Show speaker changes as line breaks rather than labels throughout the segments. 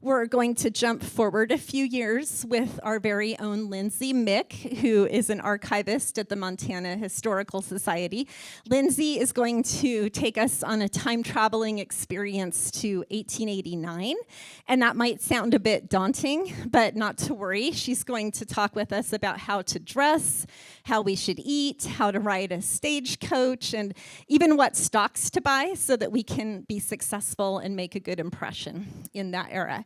We're going to jump forward a few years with our very own Lindsey Mick, who is an archivist at the Montana Historical Society. Lindsey is going to take us on a time-traveling experience to 1889, and that might sound a bit daunting, but not to worry. She's going to talk with us about how to dress, how we should eat, how to ride a stagecoach, and even what stocks to buy so that we can be successful and make a good impression in that era.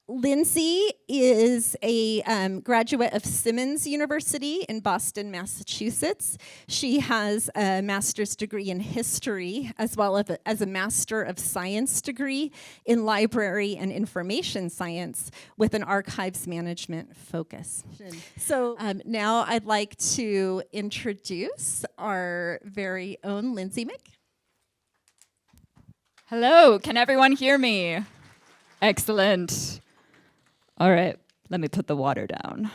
Lindsey is a graduate of Simmons University in Boston, Massachusetts. She has a master's degree in history as well as a Master of Science degree in library and information science with an archives management focus. So now I'd like to introduce our very own Lindsey Mick.
Hello, can everyone hear me? Excellent. All right, let me put the water down.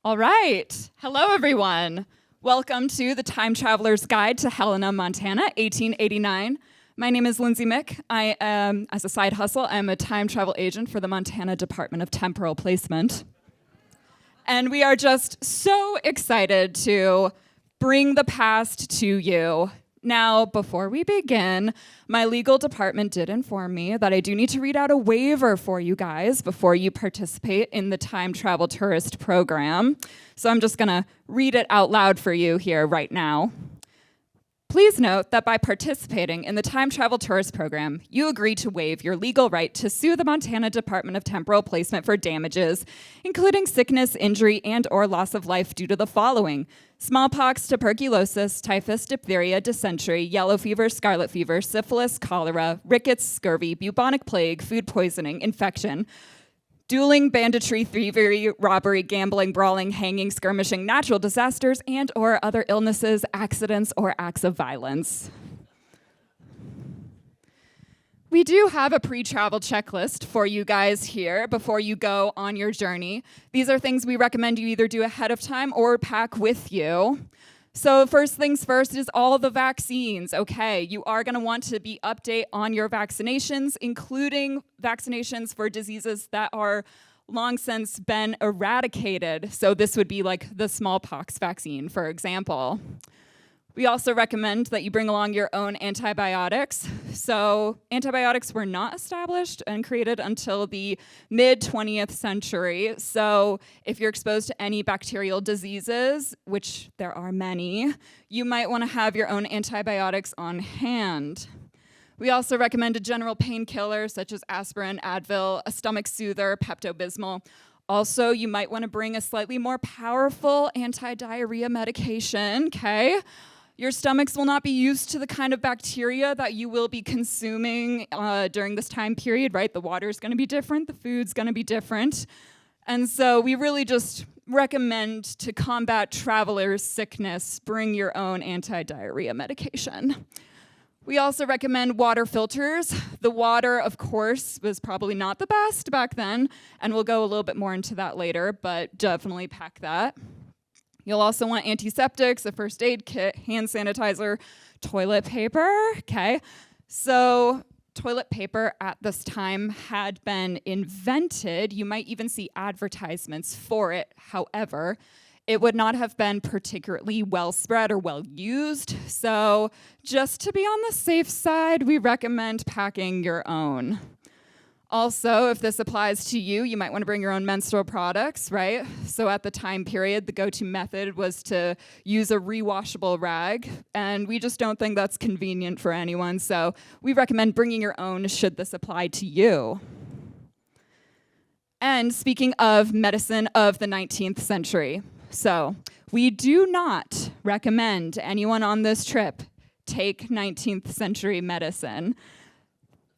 All right, hello everyone. Welcome to the Time Traveler's Guide to Helena, Montana, 1889. My name is Lindsey Mick. I am, as a side hustle, I'm a time travel agent for the Montana Department of Temporal Placement. And we are just so excited to bring the past to you. Now, before we begin, my legal department did inform me that I do need to read out a waiver for you guys before you participate in the Time Travel Tourist Program. So I'm just gonna read it out loud for you here right now. Please note that by participating in the Time Travel Tourist Program, you agree to waive your legal right to sue the Montana Department of Temporal Placement for damages, including sickness, injury, and/or loss of life due to the following: smallpox, tuberculosis, typhus, diphtheria, dysentery, yellow fever, scarlet fever, syphilis, cholera, rickets, scurvy, bubonic plague, food poisoning, infection, dueling, banditry, thievery, robbery, gambling, brawling, hanging, skirmishing, natural disasters, and or other illnesses, accidents, or acts of violence. We do have a pre-travel checklist for you guys here before you go on your journey. These are things we recommend you either do ahead of time or pack with you. So first things first is all the vaccines, okay? You are gonna want to be update on your vaccinations, including vaccinations for diseases that are long since been eradicated. So this would be like the smallpox vaccine, for example. We also recommend that you bring along your own antibiotics. So antibiotics were not established and created until the mid-20th century. So if you're exposed to any bacterial diseases, which there are many, you might want to have your own antibiotics on hand. We also recommend a general painkiller such as aspirin, Advil, a stomach soother, Pepto-Bismol. Also, you might want to bring a slightly more powerful anti-diarrhea medication, okay? Your stomachs will not be used to the kind of bacteria that you will be consuming during this time period, right? The water's gonna be different, the food's gonna be different. And so we really just recommend to combat traveler's sickness, bring your own anti-diarrhea medication. We also recommend water filters. The water, of course, was probably not the best back then, and we'll go a little bit more into that later, but definitely pack that. You'll also want antiseptics, a first aid kit, hand sanitizer, toilet paper, okay? So toilet paper at this time had been invented. You might even see advertisements for it. However, it would not have been particularly well spread or well used. So just to be on the safe side, we recommend packing your own. Also, if this applies to you, you might want to bring your own menstrual products, right? So at the time period, the go-to method was to use a rewashable rag, and we just don't think that's convenient for anyone, so we recommend bringing your own should this apply to you. And speaking of medicine of the 19th century, so we do not recommend anyone on this trip take 19th century medicine.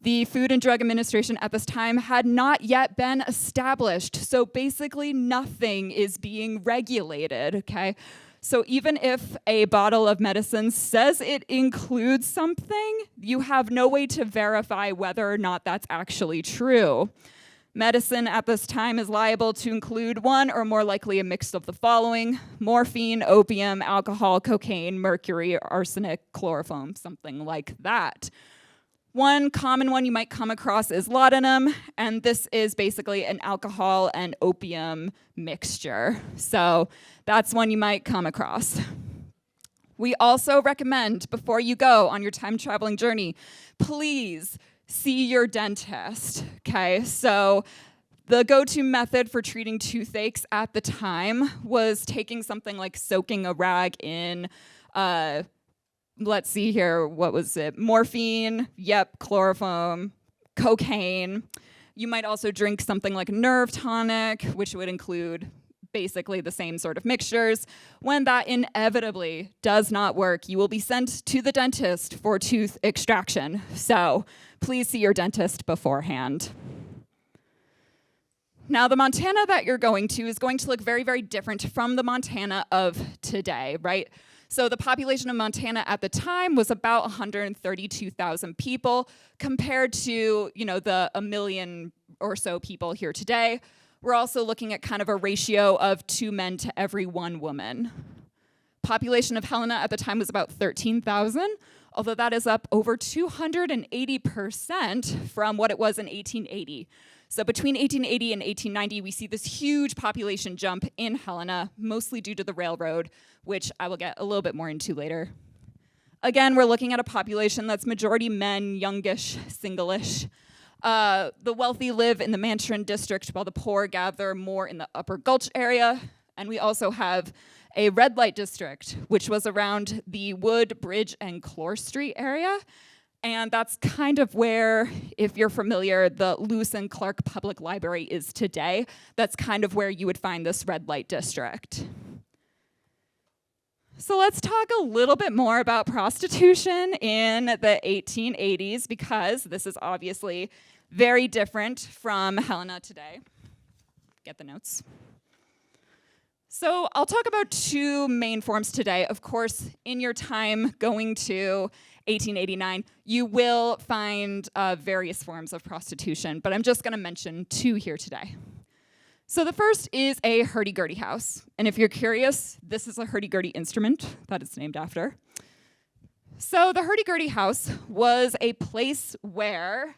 The Food and Drug Administration at this time had not yet been established, so basically nothing is being regulated, okay? So even if a bottle of medicine says it includes something, you have no way to verify whether or not that's actually true. Medicine at this time is liable to include one or more likely a mix of the following: morphine, opium, alcohol, cocaine, mercury, arsenic, chloroform, something like that. One common one you might come across is laudanum, and this is basically an alcohol and opium mixture. So that's one you might come across. We also recommend, before you go on your time traveling journey, please see your dentist, okay? So the go-to method for treating toothaches at the time was taking something like soaking a rag in, let's see here, what was it? Morphine, chloroform, cocaine. You might also drink something like nerve tonic, which would include basically the same sort of mixtures. When that inevitably does not work, you will be sent to the dentist for tooth extraction. So please see your dentist beforehand. Now, the Montana that you're going to is going to look very, very different from the Montana of today, right? So the population of Montana at the time was about 132,000 people compared to, the 1 million or so people here today. We're also looking at kind of a ratio of 2 men to every 1 woman. Population of Helena at the time was about 13,000, although that is up over 280% from what it was in 1880. So between 1880 and 1890, we see this huge population jump in Helena, mostly due to the railroad, which I will get a little bit more into later. Again, we're looking at a population that's majority men, youngish, single-ish. The wealthy live in the Mandarin district, while the poor gather more in the Upper Gulch area. And we also have a red light district, which was around the Wood, Bridge, and Clore Street area. And that's kind of where, if you're familiar, the Lewis and Clark Public Library is today. That's kind of where you would find this red light district. So let's talk a little bit more about prostitution in the 1880s, because this is obviously very different from Helena today. Get the notes. So I'll talk about 2 main forms today. Of course, in your time going to 1889, you will find various forms of prostitution, but I'm just going to mention 2 here today. So the first is a hurdy-gurdy house. And if you're curious, this is a hurdy-gurdy instrument that it's named after. So the hurdy-gurdy house was a place where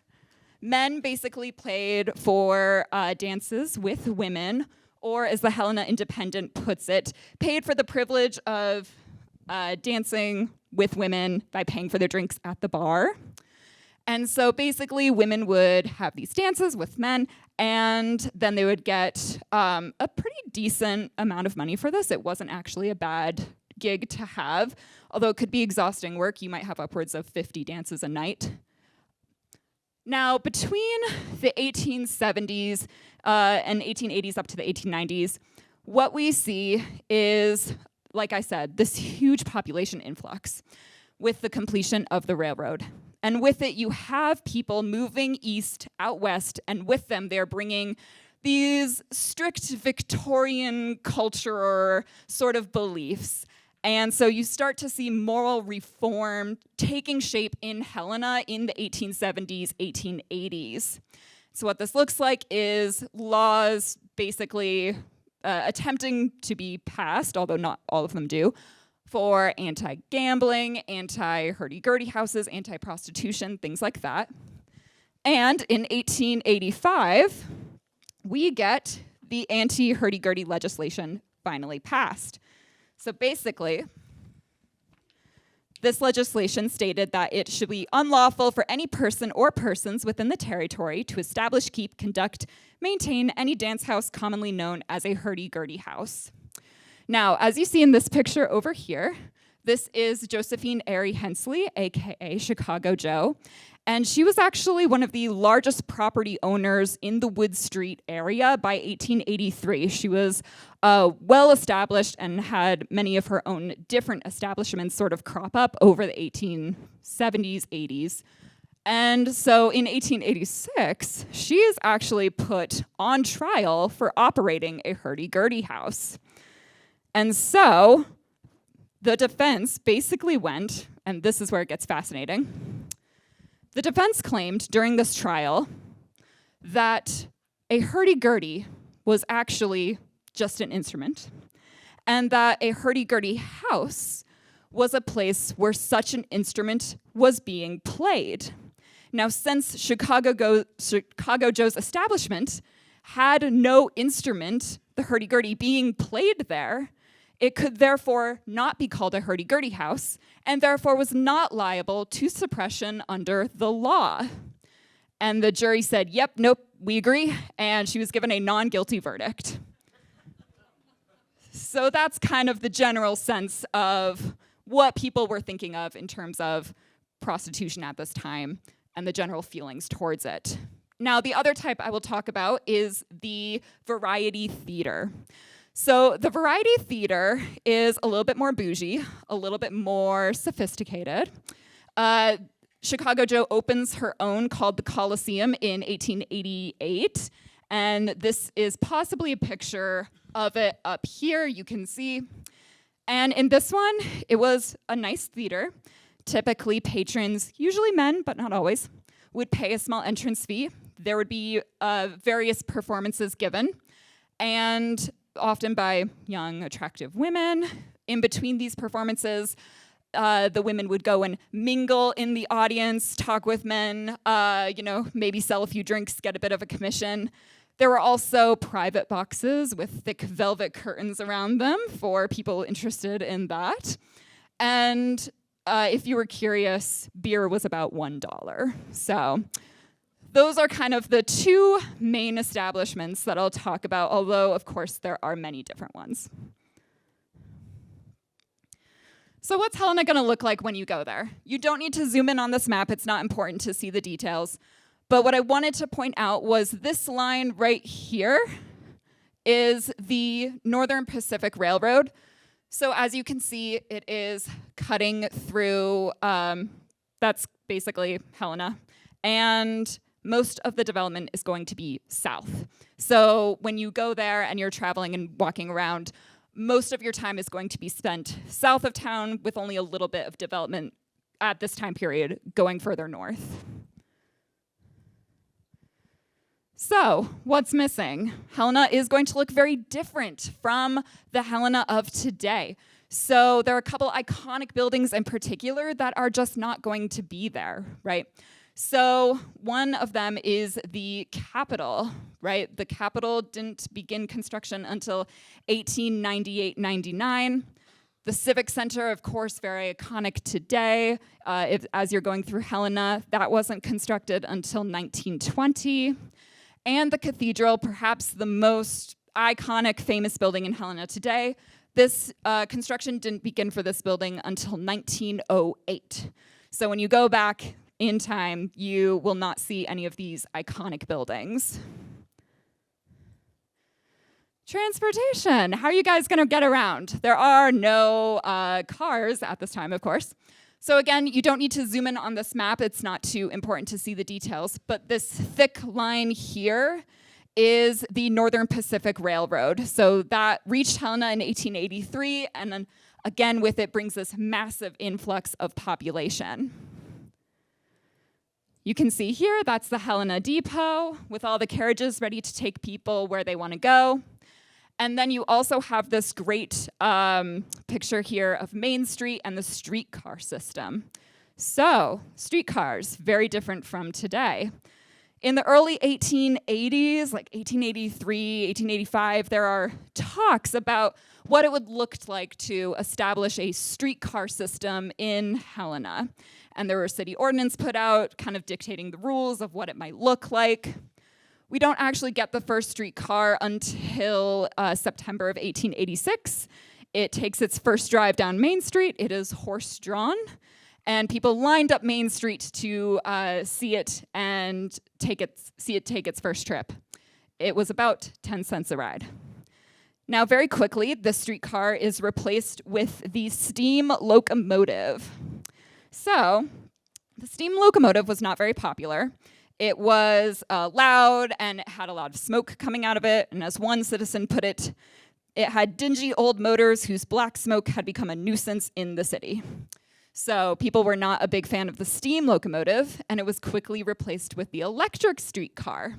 men basically played for dances with women, or as the Helena Independent puts it, paid for the privilege of dancing with women by paying for their drinks at the bar. And so basically women would have these dances with men, and then they would get a pretty decent amount of money for this. It wasn't actually a bad gig to have, although it could be exhausting work. You might have upwards of 50 dances a night. Now, between the 1870s and 1880s up to the 1890s, what we see is, like I said, this huge population influx with the completion of the railroad. And with it, you have people moving east, out west, and with them, they're bringing these strict Victorian culture sort of beliefs. And so you start to see moral reform taking shape in Helena in the 1870s, 1880s. So what this looks like is laws basically attempting to be passed, although not all of them do, for anti-gambling, anti-hurdy-gurdy houses, anti-prostitution, things like that. And in 1885, we get the anti-hurdy-gurdy legislation finally passed. So basically, this legislation stated that it should be unlawful for any person or persons within the territory to establish, keep, conduct, maintain any dance house commonly known as a hurdy-gurdy house. Now, as you see in this picture over here, this is Josephine Airy Hensley, aka Chicago Joe, and she was actually one of the largest property owners in the Wood Street area by 1883. She was well established and had many of her own different establishments sort of crop up over the 1870s, 80s. And so in 1886, she is actually put on trial for operating a hurdy-gurdy house. And so the defense basically went, and this is where it gets fascinating. The defense claimed during this trial that a hurdy-gurdy was actually just an instrument, and that a hurdy-gurdy house was a place where such an instrument was being played. Now, since Chicago Joe's establishment had no instrument, the hurdy-gurdy, being played there, it could therefore not be called a hurdy-gurdy house, and therefore was not liable to suppression under the law. And the jury said, yep, nope, we agree, and she was given a non-guilty verdict. So that's kind of the general sense of what people were thinking of in terms of prostitution at this time and the general feelings towards it. Now, the other type I will talk about is the variety theater. So the variety theater is a little bit more bougie, a little bit more sophisticated. Chicago Joe opens her own called the Coliseum in 1888, and this is possibly a picture of it up here, you can see. And in this one, it was a nice theater. Typically, patrons, usually men, but not always, would pay a small entrance fee. There would be various performances given, and often by young, attractive women. In between these performances, the women would go and mingle in the audience, talk with men, maybe sell a few drinks, get a bit of a commission. There were also private boxes with thick velvet curtains around them for people interested in that. And if you were curious, beer was about $1. So those are kind of the two main establishments that I'll talk about, although, of course, there are many different ones. So what's Helena going to look like when you go there? You don't need to zoom in on this map. It's not important to see the details. But what I wanted to point out was this line right here is the Northern Pacific Railroad. So as you can see, it is cutting through, that's basically Helena. And most of the development is going to be south. So when you go there and you're traveling and walking around, most of your time is going to be spent south of town with only a little bit of development at this time period going further north. So, what's missing? Helena is going to look very different from the Helena of today. So, there are a couple iconic buildings in particular that are just not going to be there, right? So, one of them is the Capitol, right? The Capitol didn't begin construction until 1898-99. The Civic Center, of course, very iconic today. As you're going through Helena, that wasn't constructed until 1920. And the cathedral, perhaps the most iconic, famous building in Helena today. This construction didn't begin for this building until 1908. So when you go back in time, you will not see any of these iconic buildings. Transportation. How are you guys going to get around? There are no cars at this time, of course. So again, you don't need to zoom in on this map. It's not too important to see the details. But this thick line here is the Northern Pacific Railroad. So that reached Helena in 1883, and then again with it brings this massive influx of population. You can see here, that's the Helena Depot with all the carriages ready to take people where they want to go. And then you also have this great picture here of Main Street and the streetcar system. So, streetcars, very different from today. In the early 1880s, like 1883, 1885, there are talks about what it would look like to establish a streetcar system in Helena. And there were city ordinance put out, kind of dictating the rules of what it might look like. We don't actually get the first streetcar until September of 1886. It takes its first drive down Main Street. It is horse-drawn, and people lined up Main Street to see it and take its first trip. It was about 10 cents a ride. Now, very quickly, the streetcar is replaced with the steam locomotive. So, the steam locomotive was not very popular. It was loud, and it had a lot of smoke coming out of it. And as one citizen put it, it had dingy old motors whose black smoke had become a nuisance in the city. So people were not a big fan of the steam locomotive, and it was quickly replaced with the electric streetcar.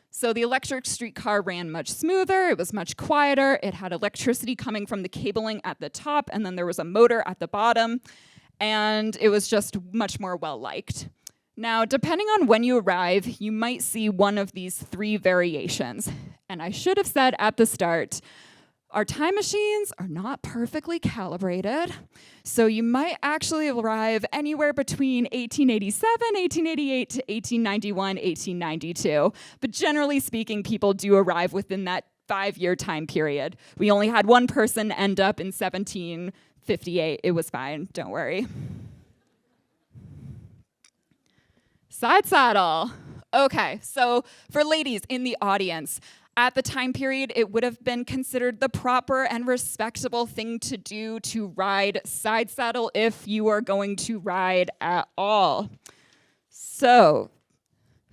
So the electric streetcar ran much smoother. It was much quieter. It had electricity coming from the cabling at the top, and then there was a motor at the bottom. And it was just much more well-liked. Now, depending on when you arrive, you might see one of these 3 variations. And I should have said at the start, our time machines are not perfectly calibrated, so you might actually arrive anywhere between 1887, 1888 to 1891, 1892. But generally speaking, people do arrive within that 5-year time period. We only had one person end up in 1758. It was fine, don't worry. Side saddle. Okay, so for ladies in the audience, at the time period, it would have been considered the proper and respectable thing to do to ride side saddle if you are going to ride at all. So,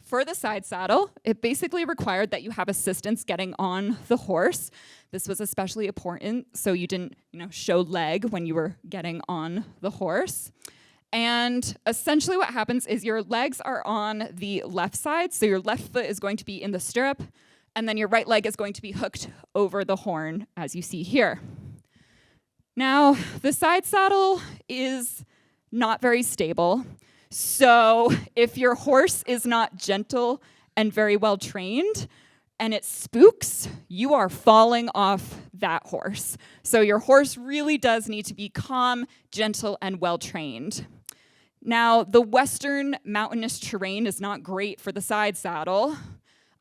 for the side saddle, it basically required that you have assistance getting on the horse. This was especially important so you didn't, show leg when you were getting on the horse. And essentially what happens is your legs are on the left side, so your left foot is going to be in the stirrup, and then your right leg is going to be hooked over the horn, as you see here. Now, the side saddle is not very stable, so if your horse is not gentle and very well trained, and it spooks, you are falling off that horse. So your horse really does need to be calm, gentle, and well trained. Now, the western mountainous terrain is not great for the side saddle.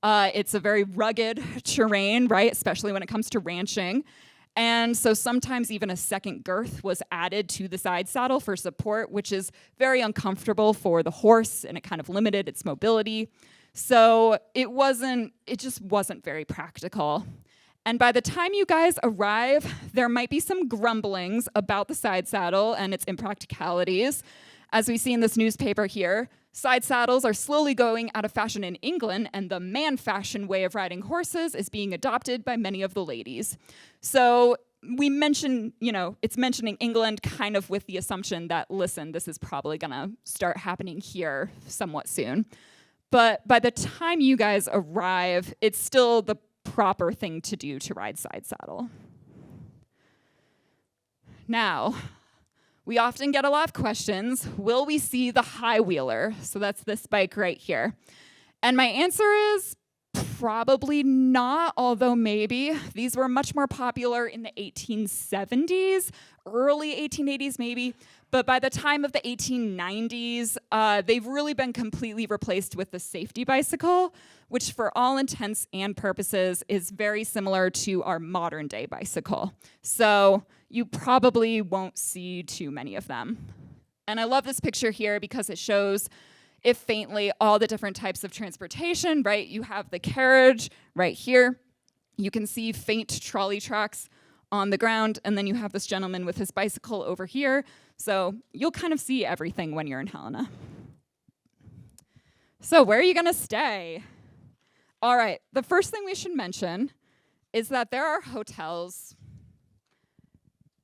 It's a very rugged terrain, right? Especially when it comes to ranching. And so sometimes even a second girth was added to the side saddle for support, which is very uncomfortable for the horse, and it kind of limited its mobility. So it just wasn't very practical. And by the time you guys arrive, there might be some grumblings about the side saddle and its impracticalities. As we see in this newspaper here, side saddles are slowly going out of fashion in England, and the man fashion way of riding horses is being adopted by many of the ladies. So we mention, it's mentioning England kind of with the assumption that, listen, this is probably gonna start happening here somewhat soon. But by the time you guys arrive, it's still the proper thing to do to ride side saddle. Now, we often get a lot of questions. Will we see the high wheeler? So that's this bike right here. And my answer is probably not, although maybe. These were much more popular in the 1870s, early 1880s maybe. But by the time of the 1890s, they've really been completely replaced with the safety bicycle, which for all intents and purposes is very similar to our modern day bicycle. So you probably won't see too many of them. And I love this picture here because it shows, if faintly, all the different types of transportation, right? You have the carriage right here. You can see faint trolley tracks on the ground, and then you have this gentleman with his bicycle over here. So you'll kind of see everything when you're in Helena. So where are you gonna stay? All right, the first thing we should mention is that there are hotels.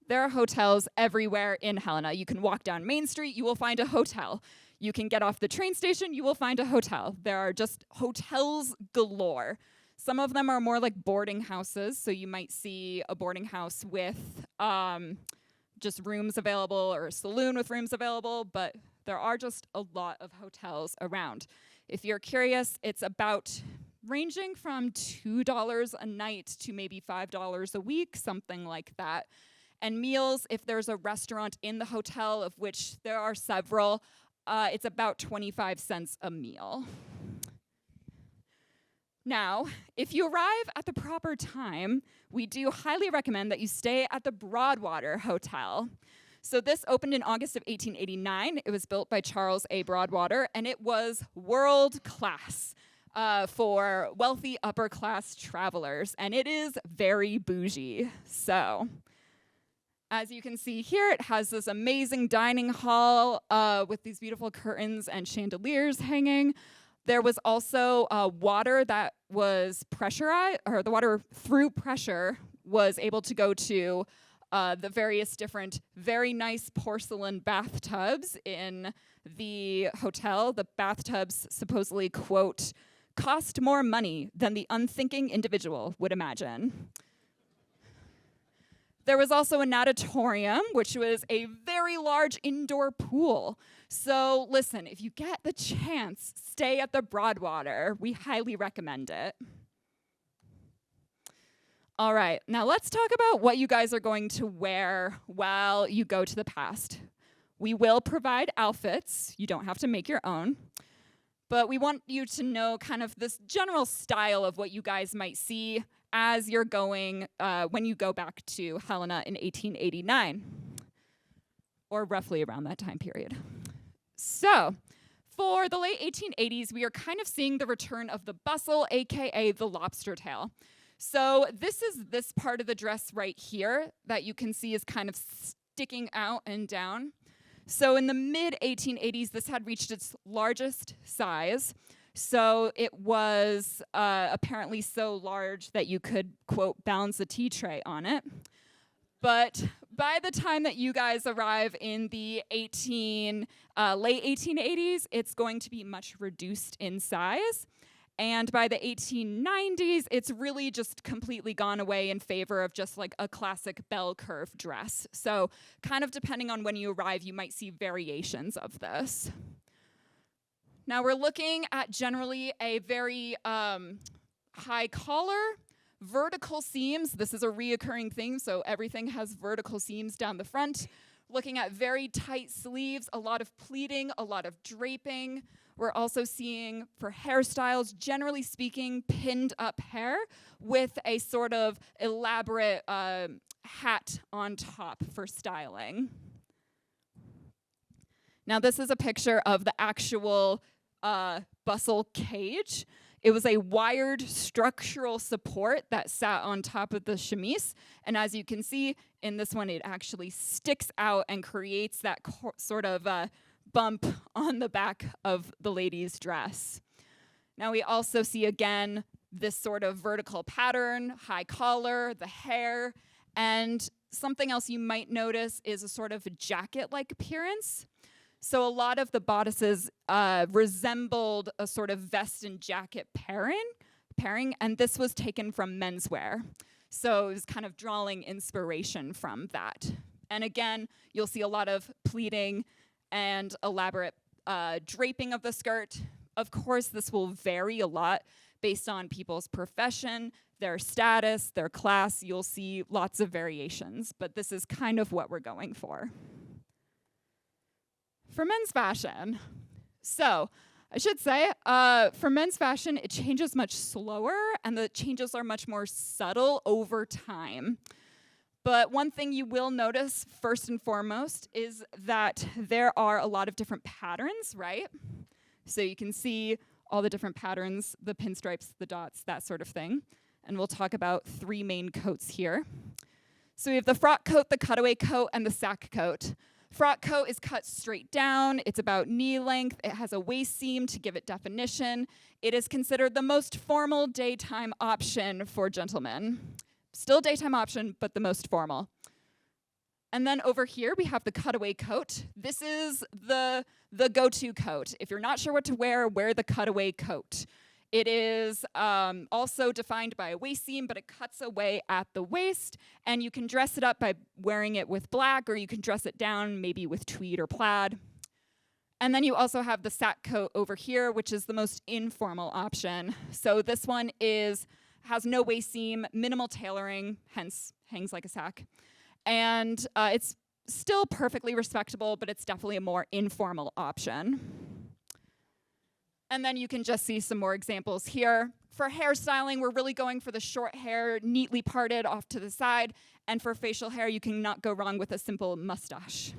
There are hotels everywhere in Helena. You can walk down Main Street, you will find a hotel. You can get off the train station, you will find a hotel. There are just hotels galore. Some of them are more like boarding houses, so you might see a boarding house with just rooms available or a saloon with rooms available, but there are just a lot of hotels around. If you're curious, it's about ranging from $2 a night to maybe $5 a week, something like that. And meals, if there's a restaurant in the hotel, of which there are several, it's about 25 cents a meal. Now, if you arrive at the proper time, we do highly recommend that you stay at the Broadwater Hotel. So this opened in August of 1889. It was built by Charles A. Broadwater, and it was world class for wealthy upper class travelers, and it is very bougie. So, as you can see here, it has this amazing dining hall with these beautiful curtains and chandeliers hanging. There was also water that was pressurized, or the water through pressure was able to go to the various different very nice porcelain bathtubs in the hotel. The bathtubs supposedly, quote, cost more money than the unthinking individual would imagine. There was also a natatorium, which was a very very large indoor pool. So listen, if you get the chance, stay at the Broadwater. We highly recommend it. All right, now let's talk about what you guys are going to wear while you go to the past. We will provide outfits. You don't have to make your own. But we want you to know kind of this general style of what you guys might see as you're going, when you go back to Helena in 1889, or roughly around that time period. So, for the late 1880s, we are kind of seeing the return of the bustle, aka the lobster tail. So this is this part of the dress right here that you can see is kind of sticking out and down. So in the mid-1880s, this had reached its largest size. So it was apparently so large that you could, quote, balance a tea tray on it. But by the time that you guys arrive in the late 1880s, it's going to be much reduced in size. And by the 1890s, it's really just completely gone away in favor of just like a classic bell curve dress. So kind of depending on when you arrive, you might see variations of this. Now we're looking at generally a very high collar, vertical seams. This is a reoccurring thing, so everything has vertical seams down the front. Looking at very tight sleeves, a lot of pleating, a lot of draping. We're also seeing, for hairstyles, generally speaking, pinned up hair with a sort of elaborate hat on top for styling. Now, this is a picture of the actual bustle cage. It was a wired structural support that sat on top of the chemise. And as you can see, in this one, it actually sticks out and creates that sort of bump on the back of the lady's dress. Now we also see again this sort of vertical pattern, high collar, the hair, and something else you might notice is a sort of jacket-like appearance. So a lot of the bodices resembled a sort of vest and jacket pairing, and this was taken from menswear. So it was kind of drawing inspiration from that. And again, you'll see a lot of pleating and elaborate draping of the skirt. Of course, this will vary a lot based on people's profession, their status, their class. You'll see lots of variations, but this is kind of what we're going for. For men's fashion, so I should say, for men's fashion, it changes much slower, and the changes are much more subtle over time. But one thing you will notice, first and foremost, is that there are a lot of different patterns, right? So you can see all the different patterns, the pinstripes, the dots, that sort of thing. And we'll talk about three main coats here. So we have the frock coat, the cutaway coat, and the sack coat. Frock coat is cut straight down. It's about knee length. It has a waist seam to give it definition. It is considered the most formal daytime option for gentlemen. Still daytime option, but the most formal. And then over here, we have the cutaway coat. This is the go-to coat. If you're not sure what to wear the cutaway coat. It is also defined by a waist seam, but it cuts away at the waist, and you can dress it up by wearing it with black, or you can dress it down maybe with tweed or plaid. And then you also have the sack coat over here, which is the most informal option. So this one has no waist seam, minimal tailoring, hence hangs like a sack. And it's still perfectly respectable, but it's definitely a more informal option. And then you can just see some more examples here. For hairstyling, we're really going for the short hair, neatly parted off to the side. And for facial hair, you cannot go wrong with a simple mustache.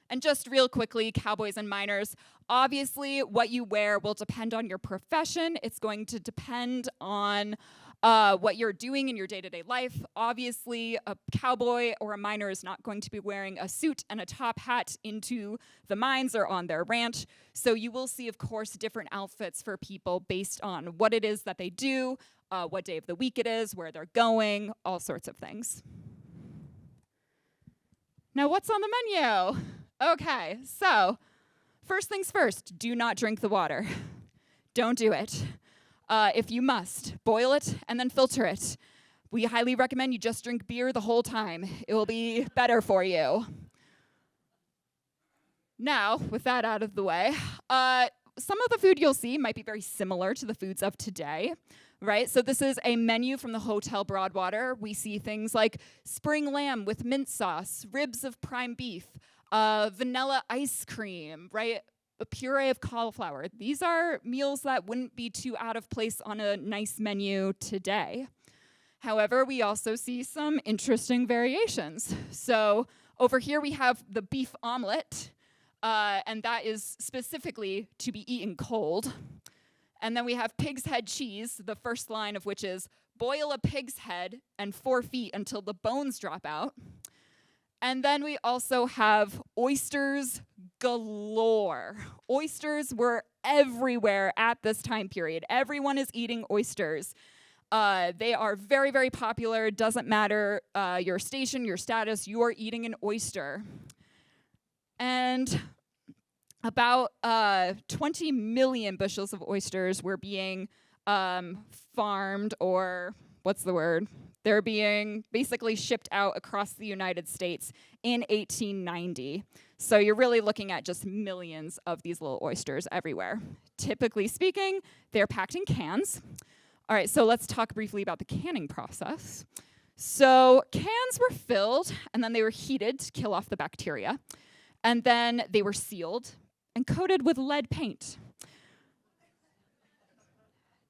And just real quickly, cowboys and miners, obviously what you wear will depend on your profession. It's going to depend on what you're doing in your day-to-day life. Obviously, a cowboy or a miner is not going to be wearing a suit and a top hat into the mines or on their ranch. So you will see, of course, different outfits for people based on what it is that they do, what day of the week it is, where they're going, all sorts of things. Now, what's on the menu? Okay, so first things first, do not drink the water. Don't do it. If you must, boil it and then filter it. we highly recommend you just drink beer the whole time. It will be better for you. Now, with that out of the way, some of the food you'll see might be very similar to the foods of today, right? So this is a menu from the Hotel Broadwater. We see things like spring lamb with mint sauce, ribs of prime beef, vanilla ice cream, right? A puree of cauliflower. These are meals that wouldn't be too out of place on a nice menu today. However, we also see some interesting variations. So over here we have the beef omelet, and that is specifically to be eaten cold. And then we have pig's head cheese, the first line of which is boil a pig's head and 4 feet until the bones drop out. And then we also have oysters galore. Oysters were everywhere at this time period. Everyone is eating oysters. They are very, very popular. It doesn't matter your station, your status, you are eating an oyster. And about 20 million bushels of oysters were being farmed, or what's the word? They're being basically shipped out across the United States in 1890. So you're really looking at just millions of these little oysters everywhere. Typically speaking, they're packed in cans. All right, so let's talk briefly about the canning process. So cans were filled, and then they were heated to kill off the bacteria. And then they were sealed and coated with lead paint.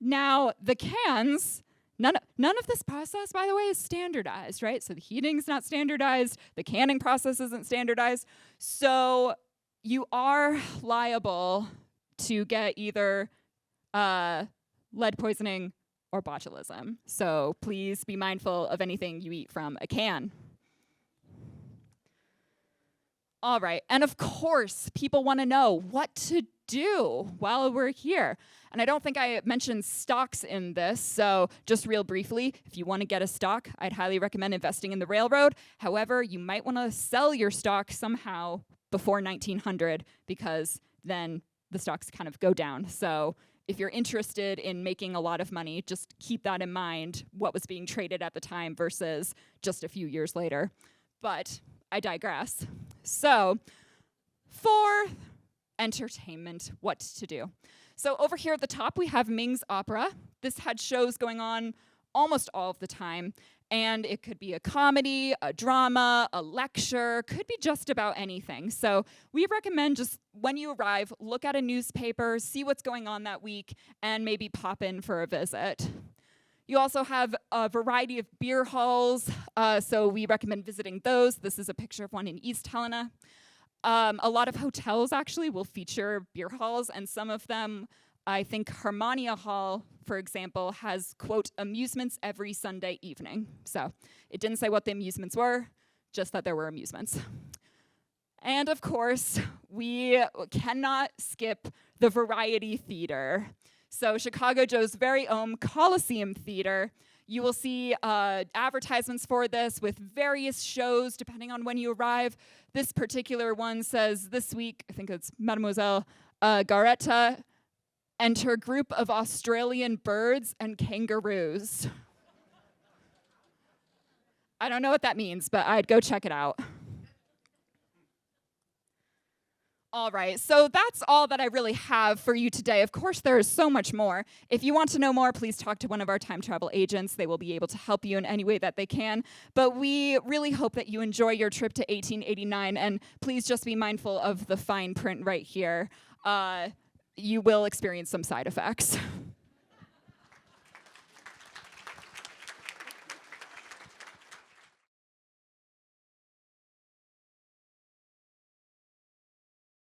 Now, the cans, none of this process, by the way, is standardized, right? So the heating's not standardized, the canning process isn't standardized. So you are liable to get either lead poisoning or botulism. So please be mindful of anything you eat from a can. All right, and of course, people want to know what to do while we're here. And I don't think I mentioned stocks in this, so just real briefly, if you want to get a stock, I'd highly recommend investing in the railroad. However, you might want to sell your stock somehow before 1900, because then the stocks kind of go down. So if you're interested in making a lot of money, just keep that in mind, what was being traded at the time versus just a few years later. But I digress. So, for entertainment, what to do. So over here at the top, we have Ming's Opera. This had shows going on almost all of the time, and it could be a comedy, a drama, a lecture, could be just about anything. So we recommend just when you arrive, look at a newspaper, see what's going on that week, and maybe pop in for a visit. You also have a variety of beer halls, so we recommend visiting those. This is a picture of one in East Helena. A lot of hotels actually will feature beer halls, and some of them, I think Harmonia Hall, for example, has, quote, amusements every Sunday evening. So it didn't say what the amusements were, just that there were amusements. And of course, we cannot skip the variety theater. So Chicago Joe's very own Coliseum Theater. You will see advertisements for this with various shows depending on when you arrive. This particular one says this week, I think it's Mademoiselle Garetta, enter group of Australian birds and kangaroos. I don't know what that means, but I'd go check it out. All right, so that's all that I really have for you today. Of course, there is so much more. If you want to know more, please talk to one of our time travel agents. They will be able to help you in any way that they can. But we really hope that you enjoy your trip to 1889, and please just be mindful of the fine print right here. You will experience some side effects.